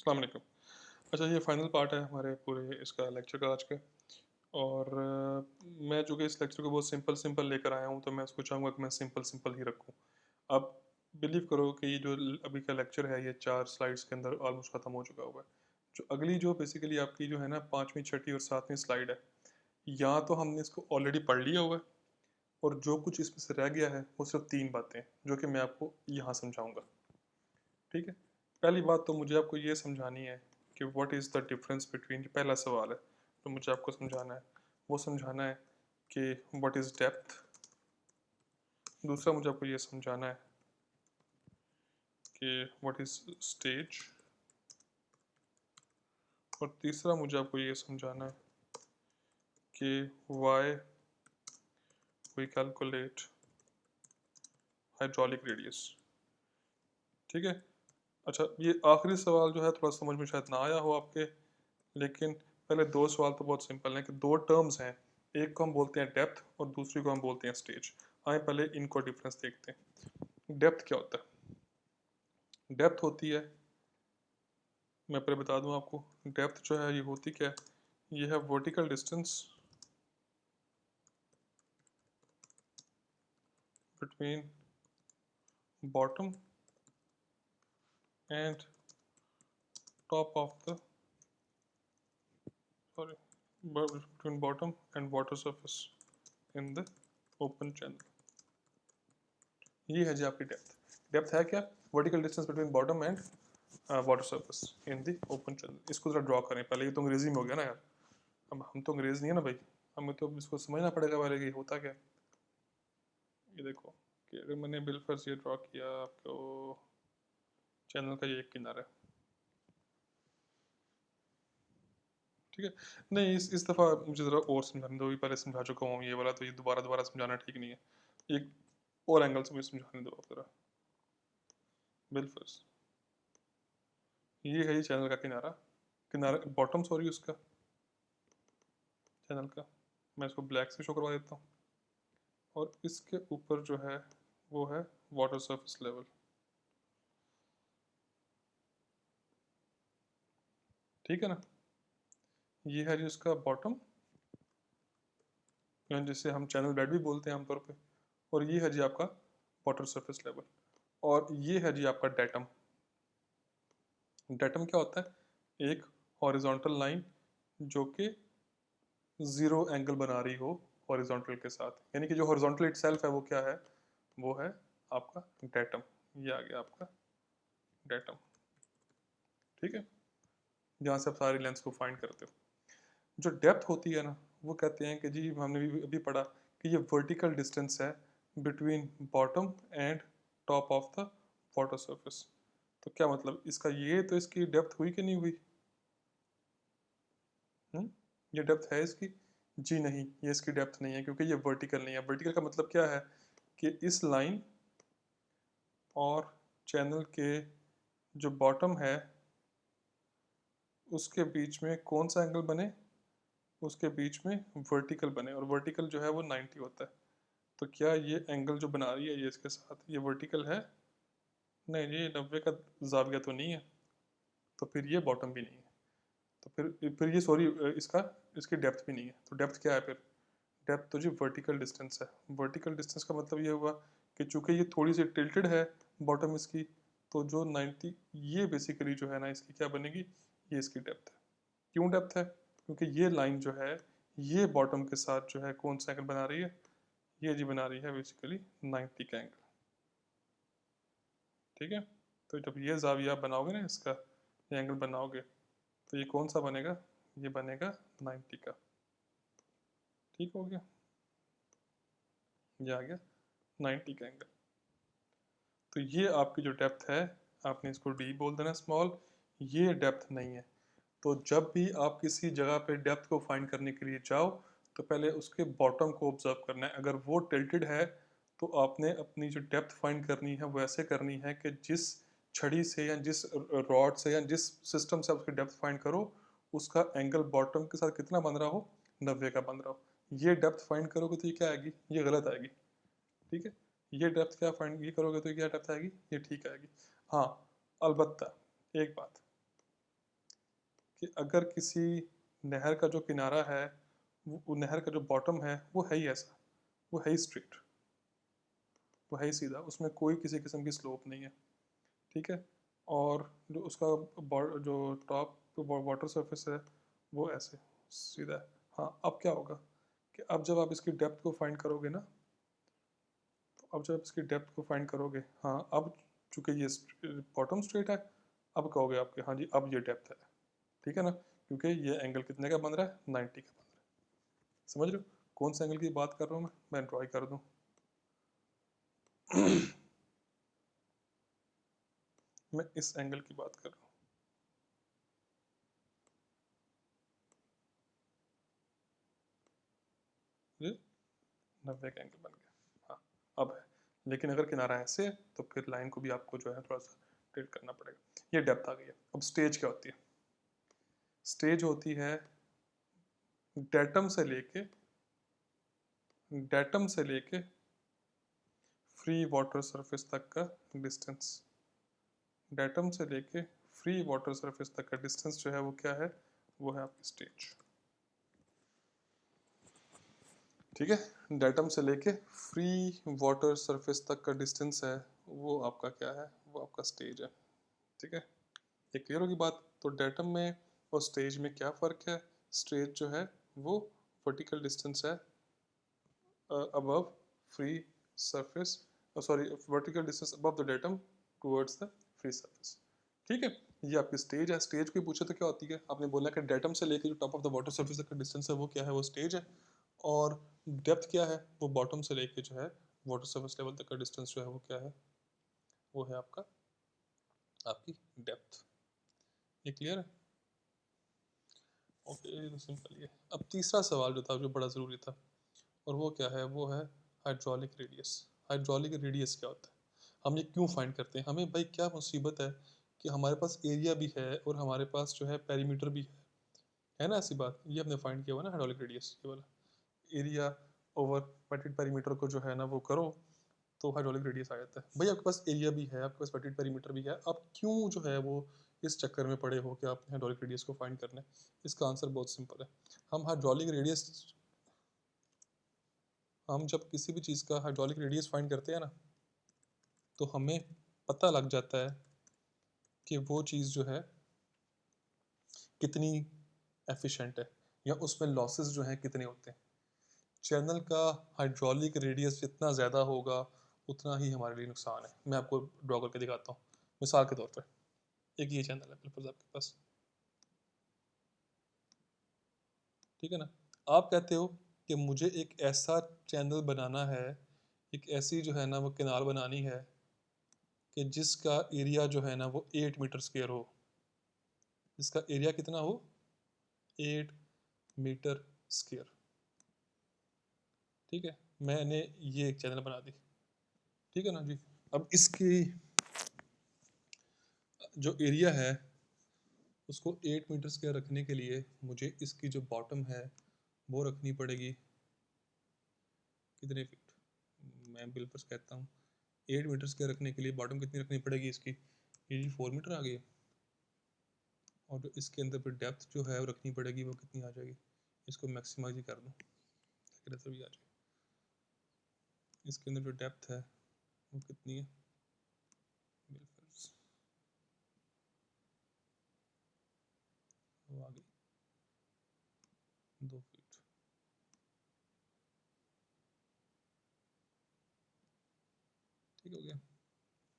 अस्सलाम वालेकुम। अच्छा, ये फाइनल पार्ट है हमारे पूरे इसका लेक्चर का आज का। और मैं जो कि इस लेक्चर को बहुत सिंपल सिंपल लेकर आया हूँ, तो मैं उसको चाहूँगा कि मैं सिंपल सिंपल ही रखूँ। आप बिलीव करो कि ये जो अभी का लेक्चर है, ये 4 स्लाइड्स के अंदर ऑलमोस्ट ख़त्म हो चुका हुआ है। जो अगली जो बेसिकली आपकी जो है ना 5वीं 6ठी और 7वीं स्लाइड है, या तो हमने इसको ऑलरेडी पढ़ लिया हुआ है, और जो कुछ इसमें से रह गया है वो सिर्फ 3 बातें हैं जो कि मैं आपको यहाँ समझाऊँगा। ठीक है। पहली बात तो मुझे आपको ये समझानी है कि what is the difference between, पहला सवाल है तो मुझे आपको समझाना है, वो समझाना है कि व्हाट इज़ डेप्थ। दूसरा मुझे आपको ये समझाना है कि व्हाट इज़ स्टेज। और तीसरा मुझे आपको ये समझाना है कि why we calculate hydraulic radius. ठीक है। अच्छा, ये आखिरी सवाल जो है थोड़ा समझ में शायद ना आया हो आपके, लेकिन पहले दो सवाल तो बहुत सिंपल हैं कि दो टर्म्स हैं, एक को हम बोलते हैं डेप्थ और दूसरी को हम बोलते हैं स्टेज। आए पहले इनको डिफरेंस देखते हैं। डेप्थ क्या होता है? डेप्थ होती है, मैं पहले बता दूं आपको, डेप्थ जो है ये होती क्या है? ये है vertical distance between bottom and top of the, sorry, between bottom and water surface in the open channel। ये है जी आपकी डेप्थ। डेप्थ है क्या? Vertical distance between bottom and water surface in the open channel. इसको जरा draw करें पहले। ये तो अंग्रेजी में हो गया ना यार, अब हम तो अंग्रेज नहीं है ना भाई, हमें तो इसको समझना पड़ेगा पहले कि होता क्या है। ये देखो कि अगर मैंने बिलफर्ज ये ड्रॉ किया आपको, चैनल का ये एक किनारा है, ठीक है। नहीं, इस दफ़ा मुझे ज़रा और समझाने दो, भी पहले समझा चुका हूँ ये वाला, तो ये दोबारा दोबारा समझाना ठीक नहीं है। एक और एंगल से मुझे समझाने दो आप ज़रा। बिलफर्ज ये है, ये चैनल का किनारा, किनारा बॉटम, सॉरी, उसका चैनल का। मैं इसको ब्लैक से शो करवा देता हूँ। और इसके ऊपर जो है वो है वाटर सरफेस लेवल। ठीक है ना। ये है जी उसका बॉटम, जिसे हम चैनल बेड भी बोलते हैं आमतौर पे। और ये है जी आपका वाटर सरफेस लेवल। और ये है जी आपका डेटम। डेटम क्या होता है? एक हॉरिजॉन्टल लाइन जो कि ज़ीरो एंगल बना रही हो हॉरिजॉन्टल के साथ, यानी कि जो हॉरिजॉन्टल इटसेल्फ है वो क्या है? वो है आपका डेटम। ये आ गया आपका डेटम। ठीक है, जहाँ से आप सारी लेंथ को फाइंड करते हो। जो डेप्थ होती है ना, वो कहते हैं कि जी, हमने भी अभी पढ़ा कि ये वर्टिकल डिस्टेंस है between bottom and top of the water surface. तो क्या मतलब इसका? ये तो इसकी डेप्थ हुई कि नहीं हुई? हम्म, ये डेप्थ है इसकी? जी नहीं, ये इसकी डेप्थ नहीं है, क्योंकि ये वर्टिकल नहीं है। वर्टिकल का मतलब क्या है कि इस लाइन और चैनल के जो बॉटम है उसके बीच में कौन सा एंगल बने? उसके बीच में वर्टिकल बने, और वर्टिकल जो है वो 90 होता है। तो क्या ये एंगल जो बना रही है ये इसके साथ, ये वर्टिकल है? नहीं, ये 90 का जाविया तो नहीं है, तो फिर ये बॉटम भी नहीं है। तो फिर ये, सॉरी, इसका इसकी डेप्थ भी नहीं है। तो डेप्थ क्या है फिर? डेप्थ तो जी वर्टिकल डिस्टेंस है। वर्टिकल डिस्टेंस का मतलब ये हुआ कि चूंकि ये थोड़ी सी टिल्टेड है बॉटम इसकी, तो जो 90, ये बेसिकली जो है ना इसकी क्या बनेगी? ये इसकी डेप्थ है। क्यों डेप्थ है? क्योंकि ये लाइन जो है ये बॉटम के साथ जो है कौन सा एंगल बना रही है? ये जी बना रही है बेसिकली 90 का एंगल। ठीक है। तो जब ये जाविया आप बनाओगे ना, इसका ये एंगल बनाओगे, तो ये कौन सा बनेगा? ये बनेगा 90 का। ठीक हो गया, ये आ गया 90 का एंगल। तो ये आपकी जो डेप्थ है, आपने इसको डी बोल देना, स्मॉल। ये डेप्थ नहीं है। तो जब भी आप किसी जगह पे डेप्थ को फाइंड करने के लिए जाओ, तो पहले उसके बॉटम को ऑब्जर्व करना है। अगर वो टिल्टेड है तो आपने अपनी जो डेप्थ फाइंड करनी है वो ऐसे करनी है कि जिस छड़ी से या जिस रॉड से या जिस सिस्टम से आप उसकी डेप्थ फाइंड करो, उसका एंगल बॉटम के साथ कितना बन रहा हो? 90 का बन रहा हो। ये डेप्थ फाइंड करोगे तो ये क्या आएगी? ये गलत आएगी। ठीक है। ये डेप्थ क्या फाइंड ये करोगे तो क्या डेप्थ आएगी? ये ठीक आएगी। हाँ, अलबत्ता एक बात, कि अगर किसी नहर का जो किनारा है, वो नहर का जो बॉटम है वो है ही ऐसा, वो है ही स्ट्रेट, वो है ही सीधा, उसमें कोई किसी किस्म की स्लोप नहीं है। ठीक है। और जो उसका जो टॉप वाटर सरफेस है वो ऐसे सीधा है। हाँ, अब क्या होगा कि अब जब आप इसकी डेप्थ को फाइंड करोगे ना, तो अब जब इसकी डेप्थ को फाइंड करोगे, हाँ अब चूंकि ये बॉटम स्ट्रेट है, अब कहोगे आपके हाँ जी अब ये डेप्थ है। ठीक है ना, क्योंकि ये एंगल कितने का बन रहा है, 90 का बन रहा है। समझ रहे हो कौन सा एंगल की बात कर रहा हूँ मैं ड्रॉ कर दूँ। मैं इस एंगल की बात कर रहा हूँ। ये 90 का एंगल बन गया। हाँ अब है, लेकिन अगर किनारा ऐसे है तो फिर लाइन को भी आपको जो है थोड़ा सा टिल्ट करना पड़ेगा। ये डेप्थ आ गई है। अब स्टेज क्या होती है? स्टेज होती है डेटम से लेके, डेटम से लेके फ्री वाटर सरफेस तक का डिस्टेंस। डेटम से लेके फ्री वाटर सरफेस तक का डिस्टेंस जो है वो क्या है, वो है आपकी स्टेज। ठीक है, डेटम से लेके फ्री वाटर सरफेस तक का डिस्टेंस है, वो आपका क्या है, वो आपका स्टेज है। ठीक है, ये क्लियर होगी बात। तो डेटम में और स्टेज में क्या फ़र्क है? स्टेज जो है वो वर्टिकल डिस्टेंस है above free surface, sorry vertical distance above the datum towards the free surface. ठीक है, ये आपकी स्टेज है। स्टेज को पूछे तो क्या होती है, आपने बोला कि डेटम से लेकर जो top of the water surface तक का डिस्टेंस है वो क्या है, वो स्टेज है। और डेप्थ क्या है, वो बॉटम से लेके जो है वाटर सरफेस लेवल तक का डिस्टेंस जो है वो क्या है, वो है आपका आपकी डेप्थ। ये क्लियर है? ओके, तो सिंपल ये। अब तीसरा सवाल जो था जो बड़ा ज़रूरी था, और वो क्या है, वो है हाइड्रोलिक रेडियस। हाइड्रोलिक रेडियस क्या होता है, हम ये क्यों फाइंड करते हैं? हमें भाई क्या मुसीबत है कि हमारे पास एरिया भी है और हमारे पास जो है पेरीमीटर भी है ना, ऐसी बात। ये हमने फाइंड किया हुआ ना हाइड्रोलिक रेडियस, ये वाला एरिया ओवर वेटेड पेरीमीटर को जो है ना वो करो तो हाइड्रोलिक रेडियस आ जाता है। भाई आपके पास एरिया भी है, आपके पास वेटेड पेरीमीटर भी है, आप क्यों जो है वो इस चक्कर में पड़े हो कि आपने हाइड्रोलिक रेडियस को फाइंड करना है? इसका आंसर बहुत सिंपल है। हम हाइड्रोलिक रेडियस, हम जब किसी भी चीज़ का हाइड्रोलिक रेडियस फाइंड करते हैं ना, तो हमें पता लग जाता है कि वो चीज़ जो है कितनी एफिशिएंट है, या उसमें लॉसेस जो हैं कितने होते हैं। चैनल का हाइड्रोलिक रेडियस जितना ज़्यादा होगा उतना ही हमारे लिए नुकसान है। मैं आपको ड्रॉ करके दिखाता हूँ। मिसाल के तौर पर एक ये चैनल है बिल्कुल आपके पास, ठीक है ना। आप कहते हो कि मुझे एक ऐसा चैनल बनाना है, एक ऐसी जो है ना वो किनार बनानी है कि जिसका एरिया जो है ना वो 8 मीटर स्क्वायर हो। जिसका एरिया कितना हो, 8 मीटर स्क्वायर। ठीक है, मैंने ये एक चैनल बना दी, ठीक है ना जी। अब इसकी जो एरिया है उसको 8 मीटर स्क्वायर रखने के लिए मुझे इसकी जो बॉटम है वो रखनी पड़ेगी कितने फीट, मैं बिल्कुल कहता हूँ 8 मीटर स्क्वायर रखने के लिए बॉटम कितनी रखनी पड़ेगी इसकी, ये 4 मीटर आ गई है। और जो इसके अंदर फिर डेप्थ जो है वो रखनी पड़ेगी, वो कितनी आ जाएगी, इसको मैक्सिमाइज ही कर दूँ ताकि नजर भी आ जाए। इसके अंदर जो डेप्थ है वो कितनी है, बिल्कुल वो आ गई 2 फीट। ठीक हो गया,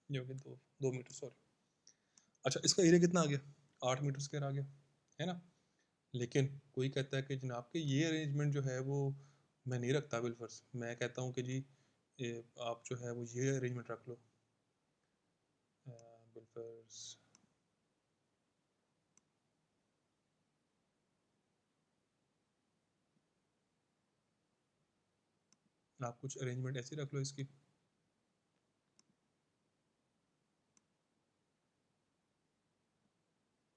ये हो गया 2 2 मीटर सॉरी। अच्छा, इसका एरिया कितना आ गया, 8 मीटर स्क्वायर आ गया, है ना। लेकिन कोई कहता है कि जनाब कि ये अरेंजमेंट जो है वो मैं नहीं रखता बिलफर्स। मैं कहता हूँ कि जी आप जो है वो ये अरेंजमेंट रख लो बिलफर्स। आप कुछ अरेंजमेंट ऐसी रख लो इसकी,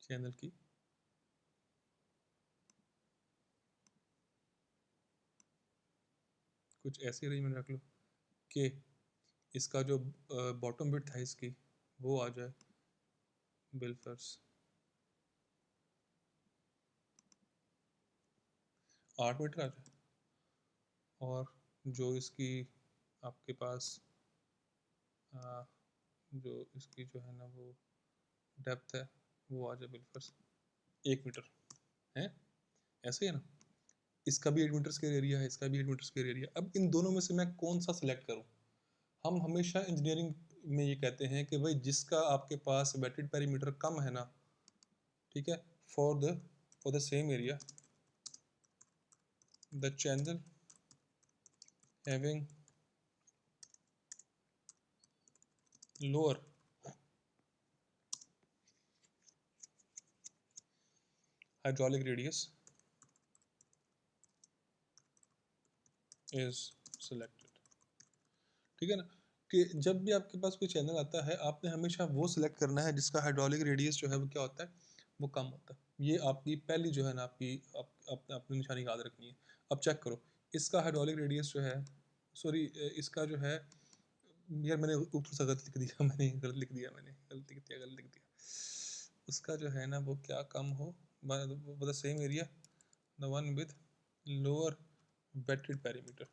चैनल की। कुछ ऐसी अरेंजमेंट रख लो कि इसका जो बॉटम बिट है इसकी वो आ जाए बिलफर्स 8 मीटर आ जाए, और जो इसकी आपके पास जो इसकी जो है ना वो डेप्थ है वो आ जाए बिल्कुल 1 मीटर है, ऐसे ही है ना। इसका भी 8 मीटर स्क्वायर एरिया है, इसका भी 8 मीटर स्क्वायर एरिया। अब इन दोनों में से मैं कौन सा सिलेक्ट करूं? हम हमेशा इंजीनियरिंग में ये कहते हैं कि भाई जिसका आपके पास वेटेड पेरीमीटर कम है ना, ठीक है, for the same area the channel having lower hydraulic radius is selected। ठीक है ना, कि जब भी आपके पास कोई चैनल आता है आपने हमेशा वो सिलेक्ट करना है जिसका हाइड्रोलिक रेडियस जो है वो क्या होता है, वो कम होता है। ये आपकी पहली जो है ना आपकी अपनी निशानी याद रखनी है। अब चेक करो, इसका हाइड्रोलिक रेडियस जो है, सॉरी इसका जो है, यार मैंने ऊपर से गलत लिख दिया, मैंने गलत लिख दिया, गलत लिख दिया। उसका जो है ना वो क्या कम हो, the same area the one with lower wetted perimeter,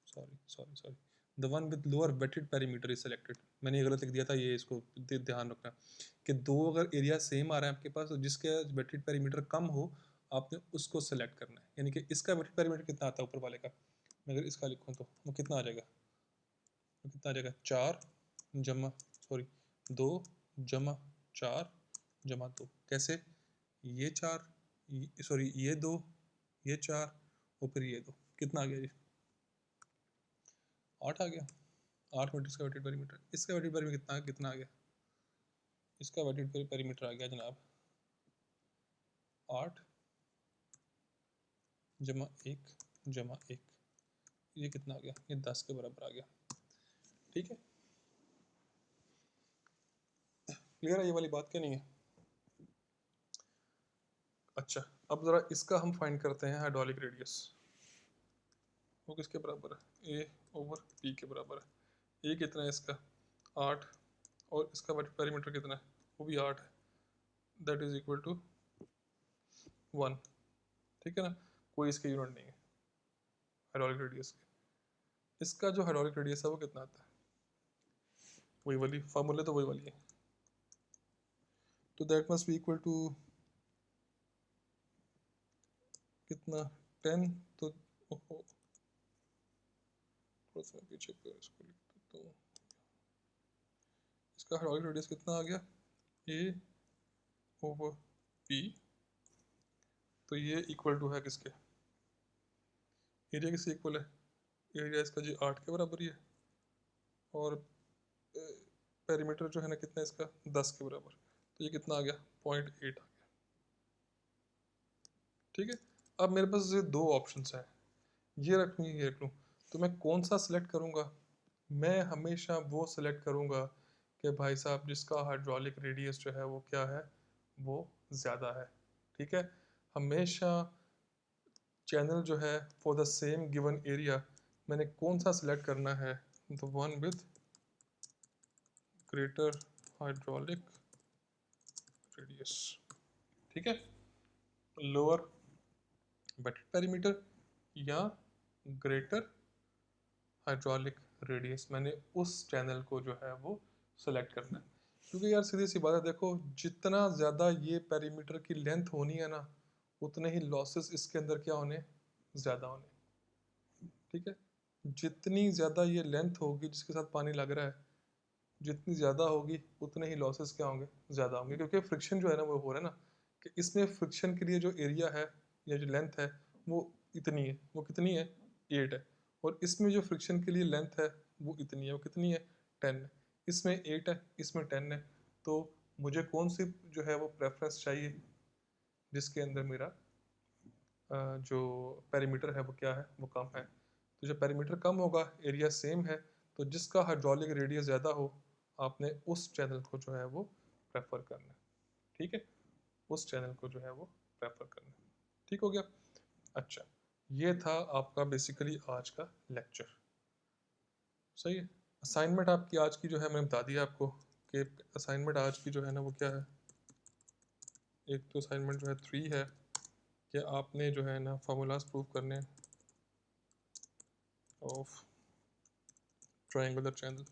sorry the one with lower wetted perimeter is selected. मैंने ये गलत लिख दिया था, ये इसको ध्यान रखना कि दो अगर एरिया सेम आ रहा है आपके पास तो जिसके वेटेड पेरीमीटर कम हो आपने उसको सेलेक्ट करना है। यानी कि इसका वेटेड पेरीमीटर कितना आता है ऊपर वाले का, मैं अगर इसका लिखूँ तो वो कितना आ जाएगा, वो कितना आ जाएगा 4 जमा सॉरी 2 जमा 4 जमा 2। कैसे, ये 4 सॉरी ये 2 ये 4 और फिर ये 2, कितना आ गया ये 8 आ गया। 8 मीटर इसका वेटेड पेरीमीटर, इसका वेटेड पेरीमीटर कितना आ गया, इसका वेटेड पेरीमीटर आ गया जनाब 8 जमा 1 जमा 1, ये कितना आ गया, ये 10 के बराबर आ गया। ठीक है, क्लियर है ये वाली बात क्या नहीं है? अच्छा, अब ज़रा इसका हम फाइंड करते हैं हाइड्रोलिक रेडियस। वो किसके बराबर है, ए ओवर पी के बराबर है। ये कितना है इसका 8, और इसका वेटेड पेरीमीटर कितना है, वो भी 8 है, दैट इज इक्वल टू 1। ठीक है ना, कोई इसके यूनिट नहीं है हाइड्रोलिक रेडियस के। इसका जो हाइड्रोलिक रेडियस है वो कितना आता है, वही वाली फार्मूले तो वही वाली है, तो that must be equal to कितना 10, तो थोड़ा सा पीछे पर इसको लिख देता हूँ। इसका हाइड्रोलिक रेडियस कितना आ गया, ए ओवर पी, तो ये इक्वल टू है किसके, एरिया किससे इक्वल है, एरिया इसका जी 8 के बराबर ही है, और पेरीमीटर जो है ना कितना है इसका 10 के बराबर, तो ये कितना आ गया 0.8 आ गया। ठीक है, अब मेरे पास ये दो ऑप्शंस हैं, ये रख लूँ ये रख लूँ, तो मैं कौन सा सिलेक्ट करूँगा? मैं हमेशा वो सिलेक्ट करूँगा कि भाई साहब जिसका हाइड्रोलिक रेडियस जो है वो क्या है, वो ज़्यादा है। ठीक है, हमेशा चैनल जो है for the same given area मैंने कौन सा सिलेक्ट करना है, the one with greater hydraulic radius. ठीक है, लोअर वेटेड पेरीमीटर या ग्रेटर हाइड्रोलिक रेडियस, मैंने उस चैनल को जो है वो सेलेक्ट करना है। क्योंकि यार सीधी सी बात है, देखो जितना ज़्यादा ये पेरीमीटर की लेंथ होनी है ना उतने ही लॉसेस इसके अंदर क्या होने, ज़्यादा होने। ठीक है, जितनी ज़्यादा ये लेंथ होगी जिसके साथ पानी लग रहा है, जितनी ज़्यादा होगी उतने ही लॉसेस क्या होंगे, ज़्यादा होंगे। क्योंकि फ्रिक्शन जो है ना वो हो रहा है ना, कि इसमें फ्रिक्शन के लिए जो एरिया है या जो लेंथ है वो इतनी है, वो कितनी है 8 है, और इसमें जो फ्रिक्शन के लिए लेंथ है वो इतनी है, वो कितनी है 10 है। इसमें 8 है, इसमें 10 है, तो मुझे कौन सी जो है वो प्रेफरेंस चाहिए जिसके अंदर मेरा जो पेरीमीटर है वो क्या है, वो कम है। तो जब पेरीमीटर कम होगा एरिया सेम है, तो जिसका हाइड्रोलिक रेडियस ज़्यादा हो आपने उस चैनल को जो है वो प्रेफर करना है। ठीक है, उस चैनल को जो है वो प्रेफर करना है। ठीक हो गया। अच्छा, ये था आपका बेसिकली आज का लेक्चर। सही है, असाइनमेंट आपकी आज की जो है मैंने बता दिया आपको कि असाइनमेंट आज की जो है ना वो क्या है। एक तो असाइनमेंट जो है 3 है, कि आपने जो है ना फार्मूलाज प्रूव करने ऑफ ट्रायंगुलर चैनल,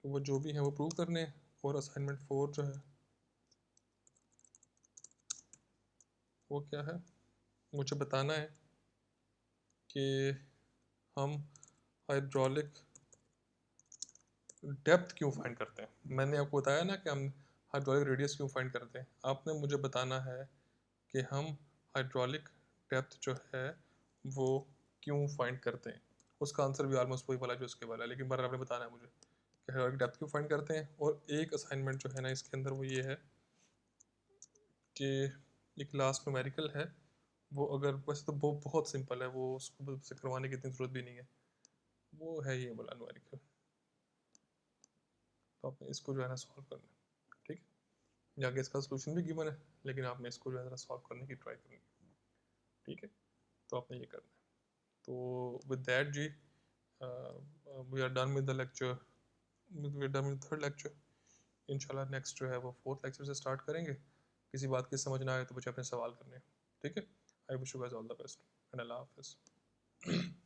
तो वो जो भी है वो प्रूव करने हैं। और असाइनमेंट 4 जो है वो क्या है, मुझे बताना है कि हम हाइड्रोलिक डेप्थ क्यों फाइंड करते हैं। मैंने आपको बताया ना कि हम हाइड्रोलिक रेडियस क्यों फाइंड करते हैं। आपने मुझे बताना है कि हम हाइड्रोलिक डेप्थ जो है वो क्यों फाइंड करते हैं। उसका आंसर भी ऑलमोस्ट वही वाला जो इसके वाला है, लेकिन बार आपने बताना है मुझे कि हाइड्रोलिक डेप्थ क्यों फाइंड करते हैं। और एक असाइनमेंट जो है ना इसके अंदर वो ये है कि एक लास्ट न्यूमेरिकल है, वो अगर वैसे तो वो बहुत सिंपल है, वो उसको से करवाने की इतनी ज़रूरत भी नहीं है, वो है ये वाला न्यूमेरिकल। तो आपने इसको जो है ना सॉल्व करना है, ठीक है। या आगे इसका सोल्यूशन भी गिवन है, लेकिन आपने इसको जो है ना सॉल्व करने की ट्राई करनी है, ठीक है। तो आपने ये करना है। तो विद दैट जी we are done with the lecture, we are done with third lecture. इंशाल्लाह नेक्स्ट जो है वो फोर्थ लेक्चर से स्टार्ट करेंगे। किसी बात की समझ ना आए तो मुझे अपने सवाल करने हैं, ठीक है। I wish you guys all the best and अल्लाह हाफिज़।